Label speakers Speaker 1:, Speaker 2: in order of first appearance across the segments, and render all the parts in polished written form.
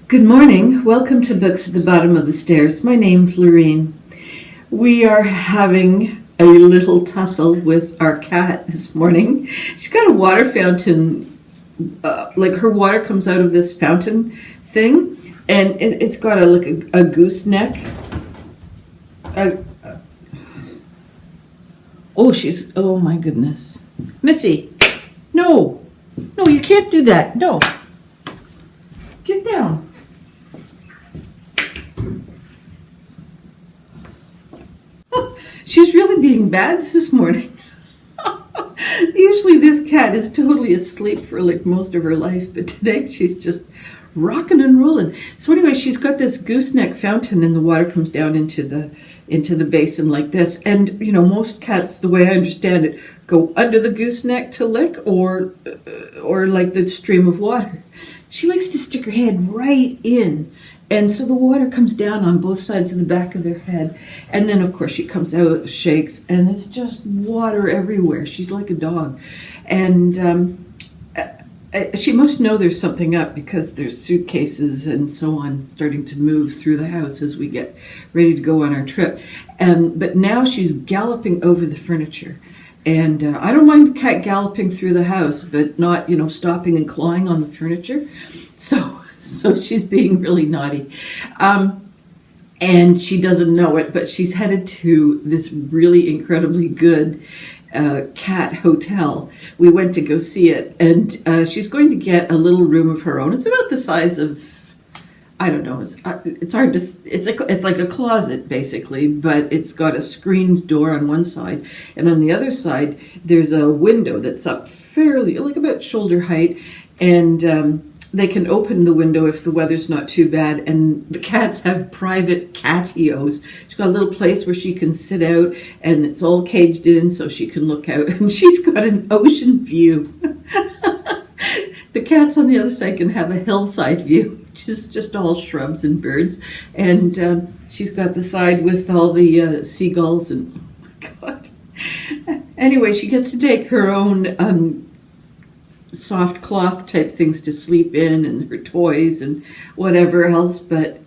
Speaker 1: Good morning. Welcome to Books at the Bottom of the Stairs. My name's Lorene. We are having a little tussle with our cat this morning. She's got a water fountain, like her water comes out of this fountain thing, and it's got a gooseneck. Oh my goodness. Missy, no, you can't do that. No, get down. She's really being bad this morning. Usually this cat is totally asleep for like most of her life, but today she's just rocking and rolling. So anyway, she's got this gooseneck fountain and the water comes down into the basin like this. And you know, most cats, the way I understand it, go under the gooseneck to lick or like the stream of water. She likes to stick her head right in. And so the water comes down on both sides of the back of their head. And then, of course, she comes out, shakes, and it's just water everywhere. She's like a dog. And she must know there's something up because there's suitcases and so on starting to move through the house as we get ready to go on our trip. But now she's galloping over the furniture. And I don't mind a cat galloping through the house, but not, stopping and clawing on the furniture. So she's being really naughty. And she doesn't know it, but she's headed to this really incredibly good cat hotel. We went to go see it, and she's going to get a little room of her own. It's about the size of, I don't know, it's hard to, it's like a closet basically, but it's got a screened door on one side, and on the other side there's a window that's up fairly, like about shoulder height, and they can open the window if the weather's not too bad, and the cats have private catios. She's got a little place where she can sit out, and it's all caged in so she can look out, and she's got an ocean view. The cats on the other side can have a hillside view, which is just all shrubs and birds, and she's got the side with all the seagulls, and oh my God. Anyway, she gets to take her own soft cloth type things to sleep in and her toys and whatever else, but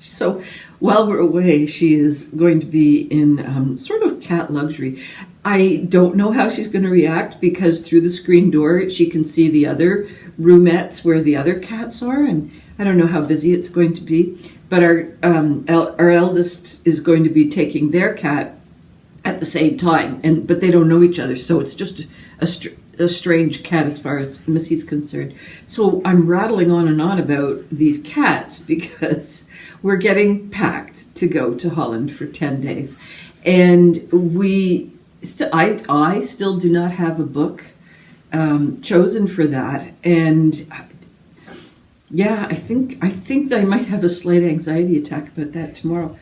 Speaker 1: so while we're away she is going to be in sort of cat luxury. I don't know how she's going to react because through the screen door she can see the other roomettes where the other cats are, and I don't know how busy it's going to be, but our eldest is going to be taking their cat at the same time, but they don't know each other, so it's just a strange cat as far as Missy's concerned. So I'm rattling on and on about these cats because we're getting packed to go to Holland for 10 days. And I still do not have a book chosen for that. And yeah, I think that I might have a slight anxiety attack about that tomorrow.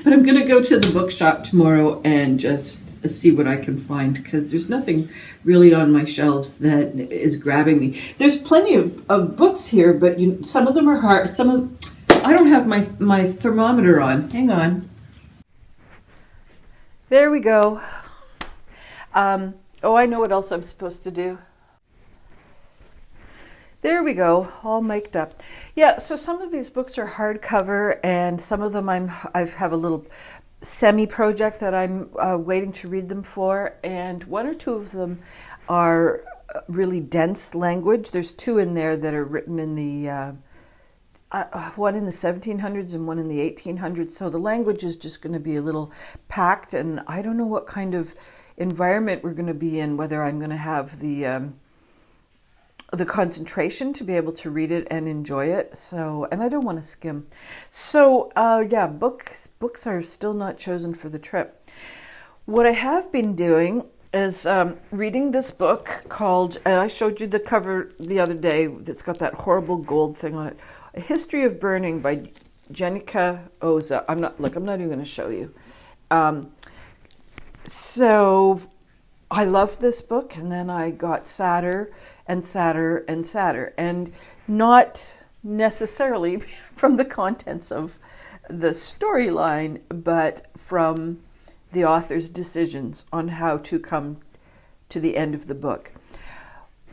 Speaker 1: But I'm going to go to the bookshop tomorrow and just see what I can find, because there's nothing really on my shelves that is grabbing me. There's plenty of books here, but some of them are hard. I don't have my thermometer on. Hang on. There we go. I know what else I'm supposed to do. There we go, all mic'd up. Yeah, so some of these books are hardcover, and some of them I have a little semi-project that I'm waiting to read them for, and one or two of them are really dense language. There's two in there that are written in the one in the 1700s and one in the 1800s, so the language is just going to be a little packed, and I don't know what kind of environment we're going to be in, whether I'm going to have the concentration to be able to read it and enjoy it. So, and I don't want to skim. So, yeah, books are still not chosen for the trip. What I have been doing is reading this book called, I showed you the cover the other day, that's got that horrible gold thing on it, A History of Burning by Janina Oza. I'm not even going to show you. So I loved this book, and then I got sadder and sadder and sadder, and not necessarily from the contents of the storyline, but from the author's decisions on how to come to the end of the book.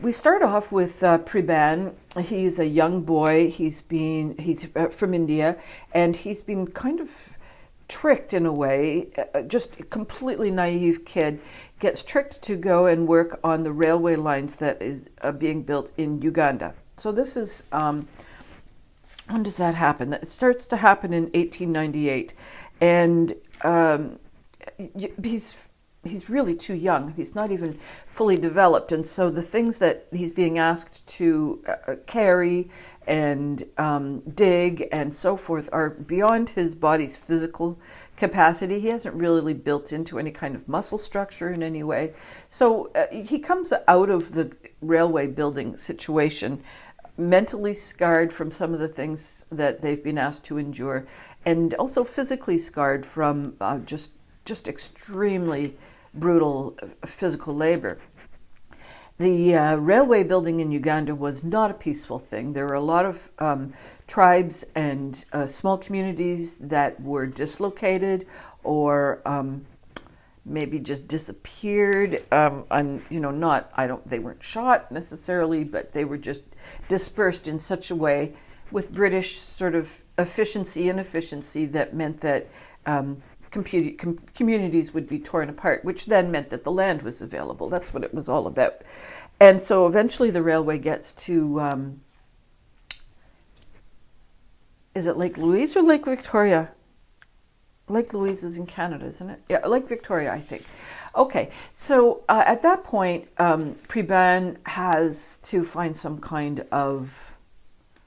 Speaker 1: We start off with Priban. He's a young boy. He's from India, and he's been kind of tricked in a way. Just a completely naive kid gets tricked to go and work on the railway lines that is being built in Uganda. So this is when does that happen? That starts to happen in 1898, and he's really too young. He's not even fully developed, and so the things that he's being asked to carry and dig and so forth are beyond his body's physical capacity. He hasn't really built into any kind of muscle structure in any way. So he comes out of the railway building situation mentally scarred from some of the things that they've been asked to endure, and also physically scarred from just extremely brutal physical labor. The railway building in Uganda was not a peaceful thing. There were a lot of tribes and small communities that were dislocated or maybe just disappeared. They weren't shot necessarily, but they were just dispersed in such a way with British sort of inefficiency that meant that communities would be torn apart, which then meant that the land was available. That's what it was all about. And so eventually the railway gets to, is it Lake Louise or Lake Victoria? Lake Louise is in Canada, isn't it? Yeah, Lake Victoria, I think. Okay, so at that point, Priban has to find some kind of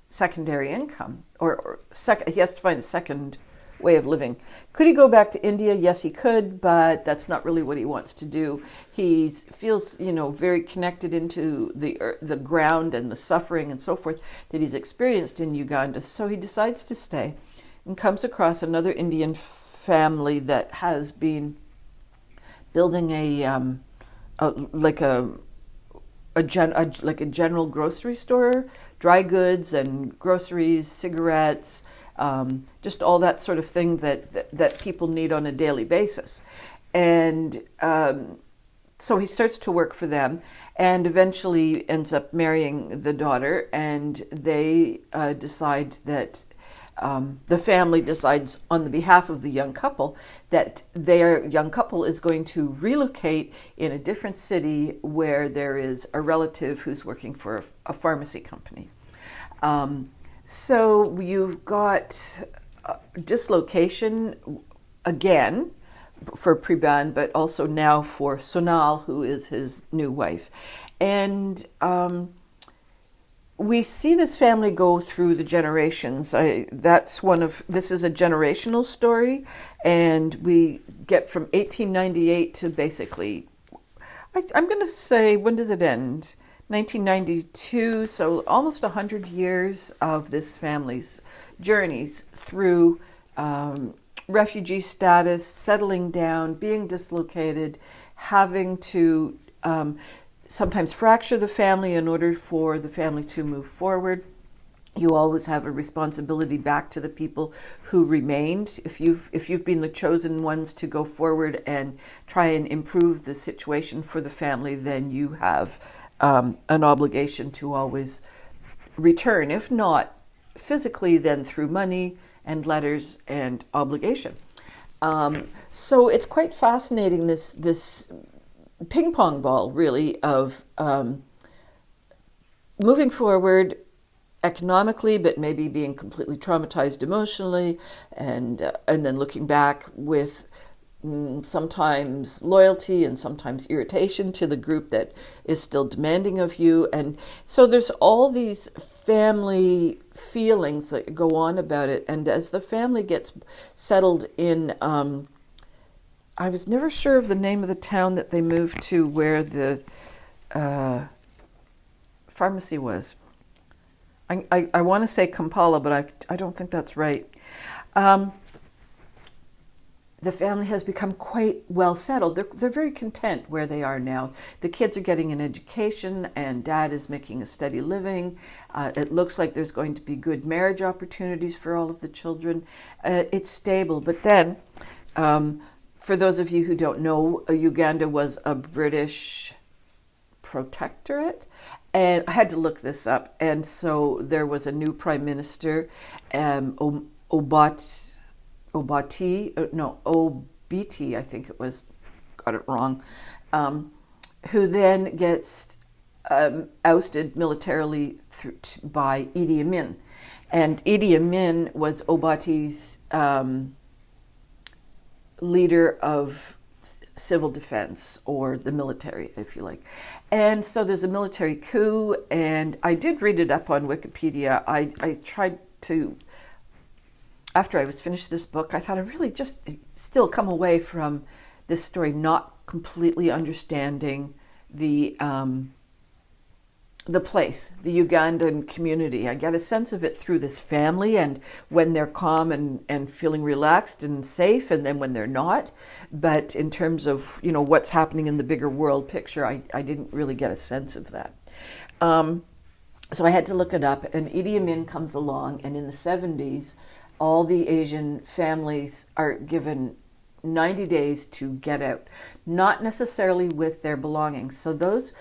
Speaker 1: secondary income, he has to find a second way of living. Could he go back to India? Yes, he could, but that's not really what he wants to do. He feels, very connected into the ground and the suffering and so forth that he's experienced in Uganda. So he decides to stay and comes across another Indian family that has been building a general grocery store, dry goods and groceries, cigarettes, just all that sort of thing that people need on a daily basis. And so he starts to work for them and eventually ends up marrying the daughter, and they decide that the family decides on the behalf of the young couple that their young couple is going to relocate in a different city where there is a relative who's working for a pharmacy company. So you've got dislocation again for Priban, but also now for Sonal, who is his new wife. And we see this family go through the generations. This is a generational story, and we get from 1898 to basically, I'm going to say, when does it end? 1992, so almost 100 years of this family's journeys through refugee status, settling down, being dislocated, having to sometimes fracture the family in order for the family to move forward. You always have a responsibility back to the people who remained. If you've been the chosen ones to go forward and try and improve the situation for the family, then you have an obligation to always return, if not physically, then through money and letters and obligation. So it's quite fascinating, this ping pong ball, really, of moving forward economically, but maybe being completely traumatized emotionally, and then looking back with sometimes loyalty and sometimes irritation to the group that is still demanding of you. And so there's all these family feelings that go on about it. And as the family gets settled in, I was never sure of the name of the town that they moved to where the pharmacy was. I want to say Kampala, but I don't think that's right. The family has become quite well settled. They're very content where they are now. The kids are getting an education, and Dad is making a steady living. It looks like there's going to be good marriage opportunities for all of the children. It's stable. But then, for those of you who don't know, Uganda was a British protectorate, And I had to look this up. And so there was a new prime minister, Obiti, I think it was, got it wrong, who then gets ousted militarily by Idi Amin. And Idi Amin was Obati's leader of civil defense, or the military, if you like. And so there's a military coup, and I did read it up on Wikipedia. I tried to, after I was finished this book, I thought I really just still come away from this story not completely understanding the place, the Ugandan community. I get a sense of it through this family, and when they're calm and feeling relaxed and safe, and then when they're not. But in terms of, what's happening in the bigger world picture, I didn't really get a sense of that. So I had to look it up, and Idi Amin comes along, and in the 70s, all the Asian families are given 90 days to get out, not necessarily with their belongings. So those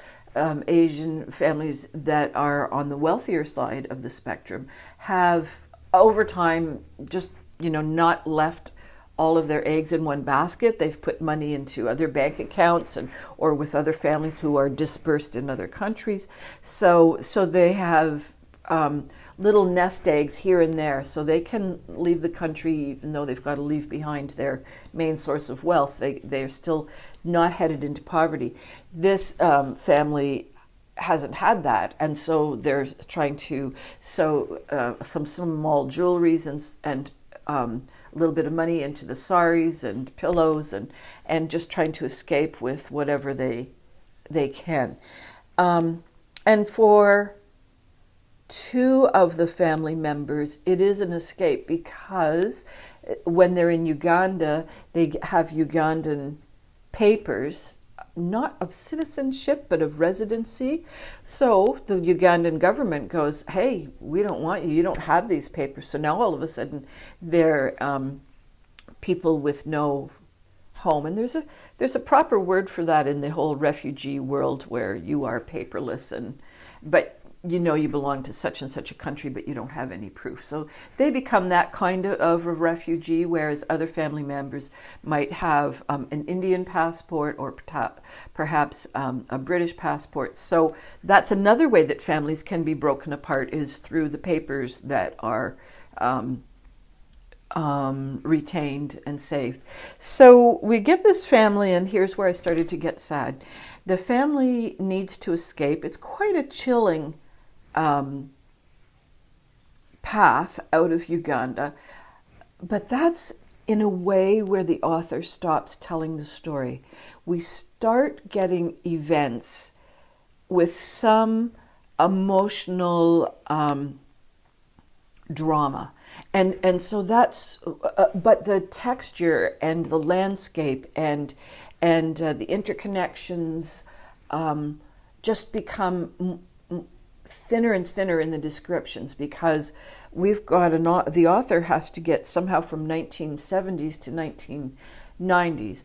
Speaker 1: Asian families that are on the wealthier side of the spectrum have, over time, just not left all of their eggs in one basket. They've put money into other bank accounts or with other families who are dispersed in other countries. So they have little nest eggs here and there, so they can leave the country even though they've got to leave behind their main source of wealth. They're still not headed into poverty. This family hasn't had that, and so they're trying to sow some small jewelries and a little bit of money into the saris and pillows and just trying to escape with whatever they can. And for two of the family members, it is an escape, because when they're in Uganda, they have Ugandan papers, not of citizenship, but of residency. So the Ugandan government goes, hey, we don't want you. You don't have these papers. So now all of a sudden they're people with no home. And there's a proper word for that in the whole refugee world, where you are paperless, but you belong to such and such a country, but you don't have any proof. So they become that kind of a refugee, whereas other family members might have an Indian passport or perhaps a British passport. So that's another way that families can be broken apart, is through the papers that are retained and saved. So we get this family, and here's where I started to get sad. The family needs to escape. It's quite a chilling path out of Uganda, but that's in a way where the author stops telling the story. We start getting events with some emotional drama, and so that's but the texture and the landscape and the interconnections just become thinner and thinner in the descriptions, because we've got the author has to get somehow from 1970s to 1990s,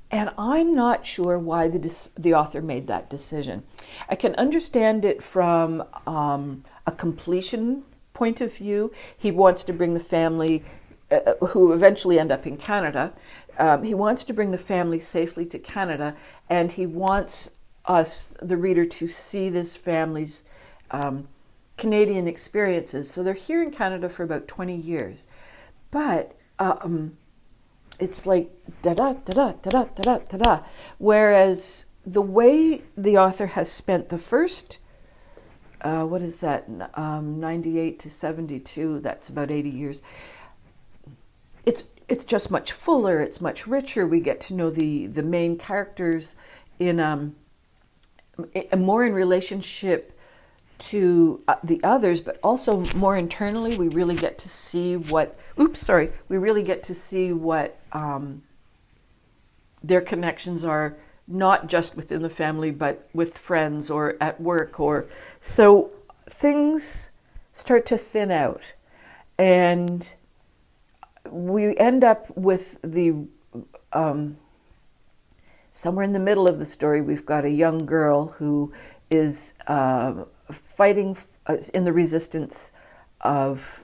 Speaker 1: and I'm not sure why the author made that decision. I can understand it from a completion point of view. He wants to bring the family, who eventually end up in Canada, he wants to bring the family safely to Canada, and he wants us, the reader, to see this family's Canadian experiences. So they're here in Canada for about 20 years, but it's like da-da, da-da, da-da, da-da, da-da. Whereas the way the author has spent the first, 98 to 72, that's about 80 years, it's just much fuller, it's much richer. We get to know the main characters in more in relationship to the others, but also more internally. We really get to see what their connections are, not just within the family, but with friends or at work, or so things start to thin out, and we end up with the somewhere in the middle of the story, we've got a young girl who is fighting in the resistance of,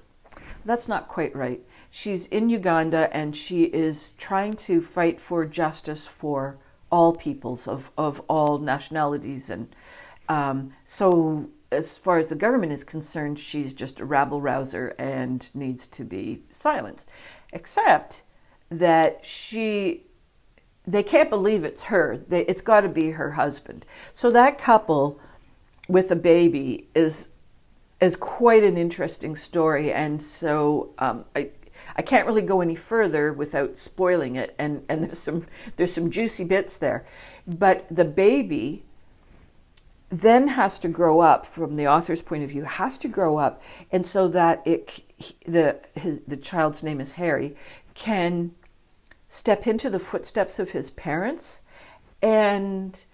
Speaker 1: that's not quite right. She's in Uganda and she is trying to fight for justice for all peoples of all nationalities. And so as far as the government is concerned, she's just a rabble rouser and needs to be silenced. Except that they can't believe it's her. It's got to be her husband. So that couple with a baby is quite an interesting story. And so I can't really go any further without spoiling it. And there's some juicy bits there. But the baby then has to grow up, from the author's point of view, has to grow up, and so that the child's name is Harry, can step into the footsteps of his parents and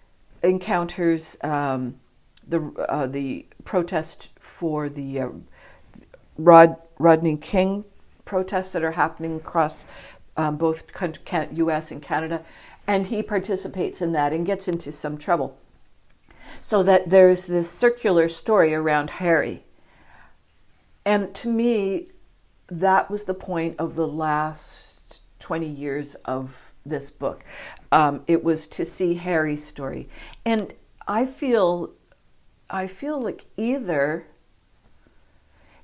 Speaker 1: encounters the protest for the Rodney King protests that are happening across both U.S. and Canada, and he participates in that and gets into some trouble. So that there's this circular story around Harry. And to me, that was the point of the last 20 years of this book. It was to see Harry's story. And I feel like either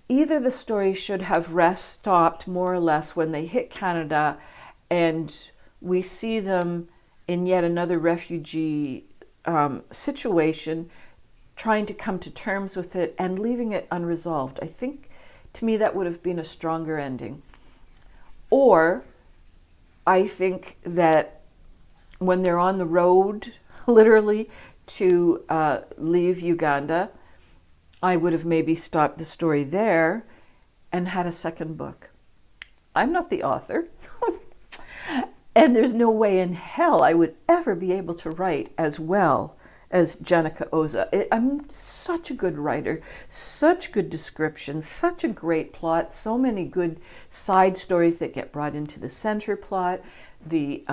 Speaker 1: the story should have stopped more or less when they hit Canada and we see them in yet another refugee situation, trying to come to terms with it and leaving it unresolved. I think, to me, that would have been a stronger ending. Or I think that when they're on the road, literally, to leave Uganda, I would have maybe stopped the story there and had a second book. I'm not the author. And there's no way in hell I would ever be able to write as well as Janica Oza. I'm such a good writer, such good description, such a great plot, so many good side stories that get brought into the center plot, the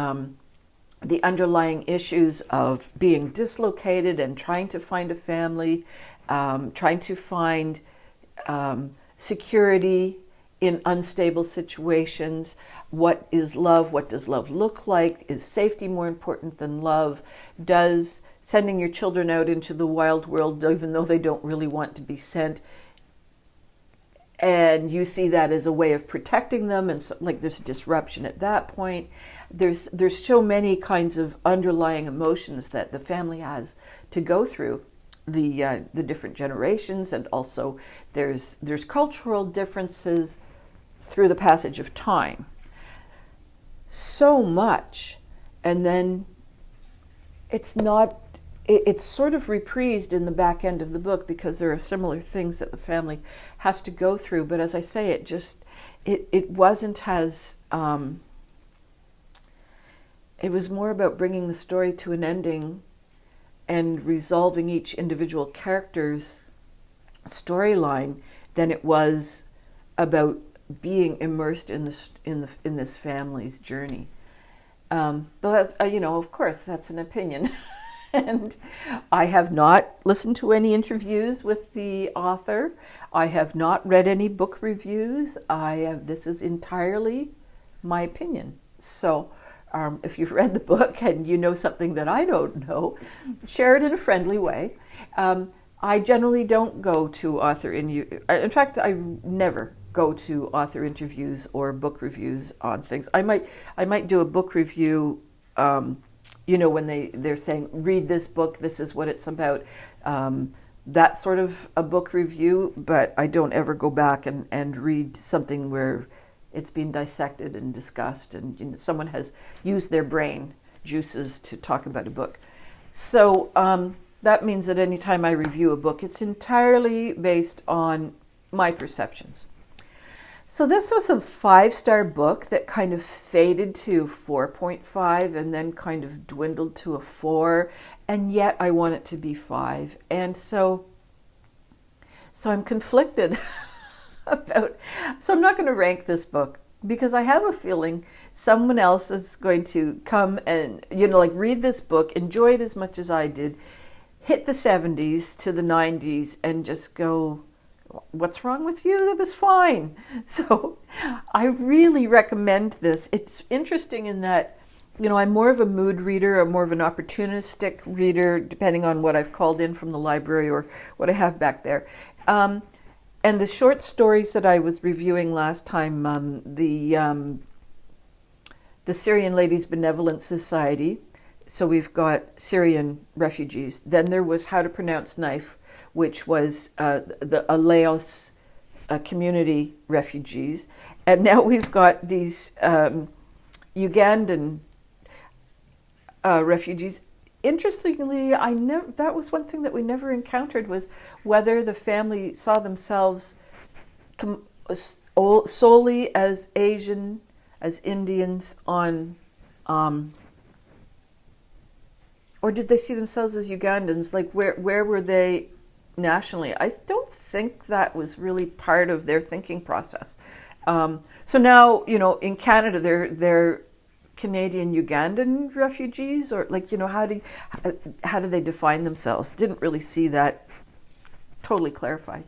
Speaker 1: underlying issues of being dislocated and trying to find a family, trying to find security in unstable situations. What is love? What does love look like? Is safety more important than love? Does sending your children out into the wild world, even though they don't really want to be sent, and you see that as a way of protecting them, and so, like, there's disruption at that point. There's so many kinds of underlying emotions that the family has to go through, the different generations, and also there's cultural differences through the passage of time. So much, and then it's sort of reprised in the back end of the book because there are similar things that the family has to go through. But as I say, it wasn't as, it was more about bringing the story to an ending and resolving each individual character's storyline than it was about being immersed in this family's journey. Though that's, of course, that's an opinion. And I have not listened to any interviews with the author. I have not read any book reviews. This is entirely my opinion. So if you've read the book and you know something that I don't know, share it in a friendly way. I generally don't go to author in fact, I never go to author interviews or book reviews on things. I might do a book review, when they're saying, read this book, this is what it's about, that sort of a book review, but I don't ever go back and read something where it's been dissected and discussed and someone has used their brain juices to talk about a book. So that means that anytime I review a book, it's entirely based on my perceptions. So this was a 5-star book that kind of faded to 4.5 and then kind of dwindled to a 4, and yet I want it to be 5. And so I'm conflicted so I'm not going to rank this book because I have a feeling someone else is going to come and, read this book, enjoy it as much as I did, hit the 70s to the 90s and just go, what's wrong with you? That was fine. So I really recommend this. It's interesting in that, I'm more of a mood reader or more of an opportunistic reader, depending on what I've called in from the library or what I have back there. And the short stories that I was reviewing last time, the Syrian Ladies Benevolent Society. So we've got Syrian refugees. Then there was How to Pronounce Knife, which was the Laos community refugees. And now we've got these Ugandan refugees. Interestingly, that was one thing that we never encountered, was whether the family saw themselves solely as Asian, as Indians on, or did they see themselves as Ugandans? Like where were they nationally? I don't think that was really part of their thinking process. So now, in Canada, they're Canadian Ugandan refugees, or how do they define themselves? Didn't really see that totally clarified.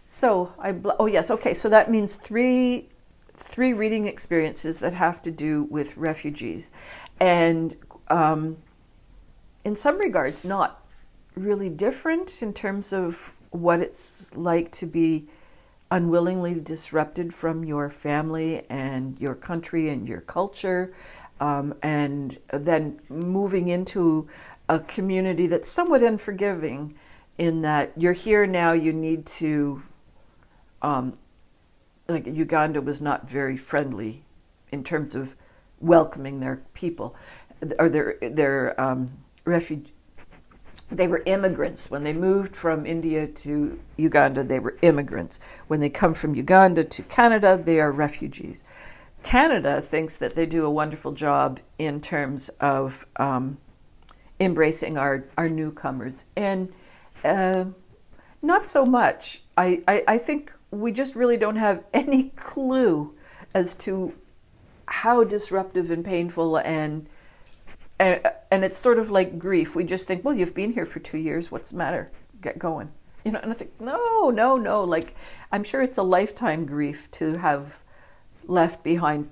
Speaker 1: So that means three reading experiences that have to do with refugees, and in some regards not really different in terms of what it's like to be unwillingly disrupted from your family and your country and your culture, and then moving into a community that's somewhat unforgiving in that you're here now, you need to, like Uganda was not very friendly in terms of welcoming their people, or their refugees. They were immigrants. When they moved from India to Uganda, they were immigrants. When they come from Uganda to Canada, they are refugees. Canada thinks that they do a wonderful job in terms of embracing our newcomers. And not so much. I think we just really don't have any clue as to how disruptive and painful and it's sort of like grief. We just think, well, you've been here for 2 years. What's the matter? Get going. And I think, no. Like, I'm sure it's a lifetime grief to have left behind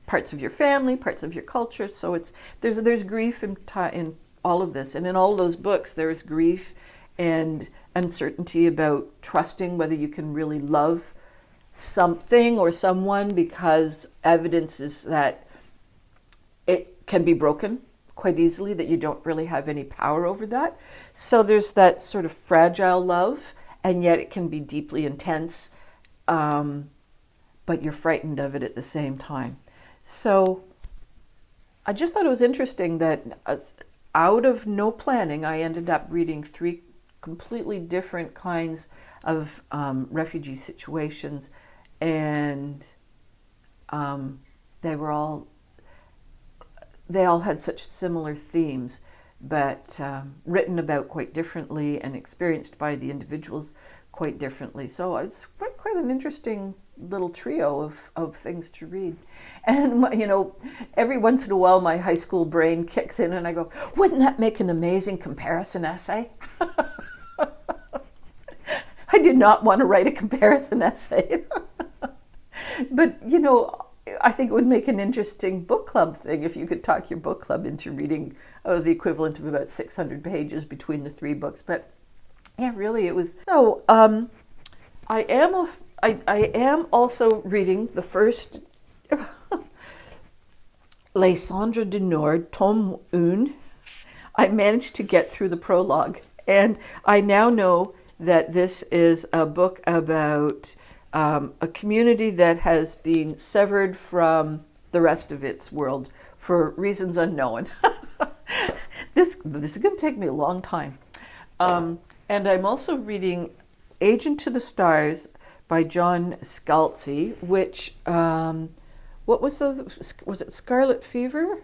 Speaker 1: parts of your family, parts of your culture. So there's grief in all of this. And in all of those books, there's grief and uncertainty about trusting whether you can really love something or someone, because evidence is that it can be broken quite easily, that you don't really have any power over that. So there's that sort of fragile love, and yet it can be deeply intense, but you're frightened of it at the same time. So I just thought it was interesting that out of no planning, I ended up reading 3 completely different kinds of refugee situations, and they all had such similar themes, but written about quite differently and experienced by the individuals quite differently. So it's quite an interesting little trio of things to read. And, every once in a while my high school brain kicks in and I go, wouldn't that make an amazing comparison essay? I did not want to write a comparison essay. But, I think it would make an interesting book club thing if you could talk your book club into reading the equivalent of about 600 pages between the 3 books. But yeah, really, it was. So I am also reading the first Lysandre du Nord, tome 1. I managed to get through the prologue, and I now know that this is a book about a community that has been severed from the rest of its world for reasons unknown. This is going to take me a long time. And I'm also reading Agent to the Stars by John Scalzi, which, was it Scarlet Fever?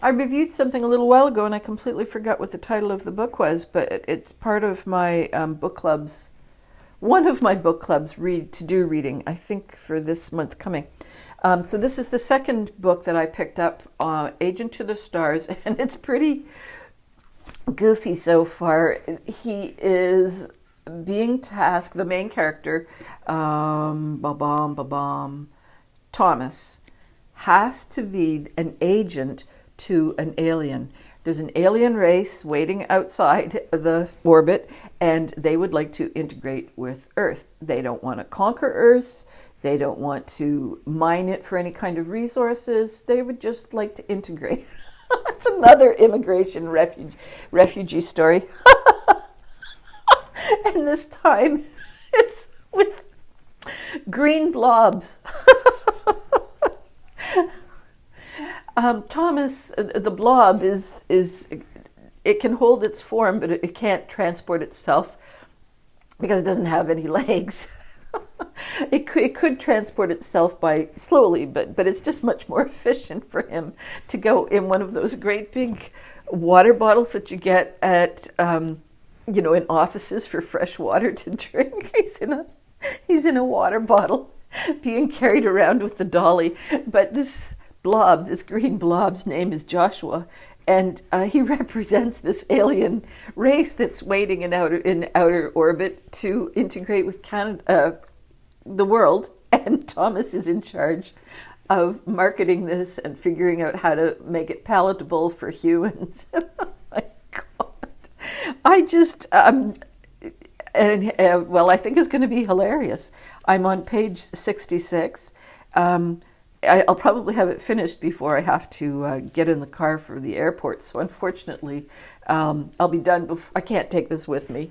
Speaker 1: I reviewed something a little while ago and I completely forgot what the title of the book was, but it's part of my book club's, one of my book clubs reading, I think for this month coming. So this is the second book that I picked up, Agent to the Stars, and it's pretty goofy so far. He is being tasked, the main character, Thomas, has to be an agent to an alien. There's an alien race waiting outside the orbit, and they would like to integrate with Earth. They don't want to conquer Earth. They don't want to mine it for any kind of resources. They would just like to integrate. It's another immigration refugee story. And this time it's with green blobs. Thomas, the blob is it can hold its form, but it can't transport itself because it doesn't have any legs. It could transport itself by slowly, but it's just much more efficient for him to go in one of those great big water bottles that you get at in offices for fresh water to drink. He's in a water bottle being carried around with the dolly. But this green blob's name is Joshua, and he represents this alien race that's waiting in outer orbit to integrate with the world. And Thomas is in charge of marketing this and figuring out how to make it palatable for humans. Oh my God. I just, I think it's going to be hilarious. I'm on page 66. I'll probably have it finished before I have to get in the car for the airport. So unfortunately, I'll be done before. I can't take this with me.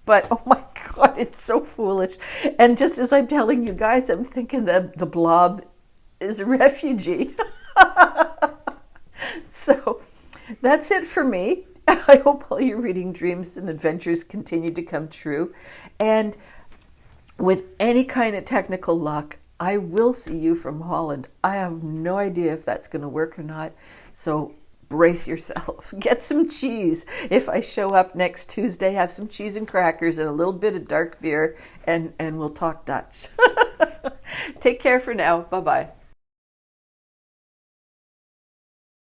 Speaker 1: But oh my God, it's so foolish. And just as I'm telling you guys, I'm thinking that the blob is a refugee. So that's it for me. I hope all your reading dreams and adventures continue to come true. And with any kind of technical luck, I will see you from Holland. I have no idea if that's going to work or not. So brace yourself. Get some cheese. If I show up next Tuesday, have some cheese and crackers and a little bit of dark beer, and we'll talk Dutch. Take care for now. Bye-bye.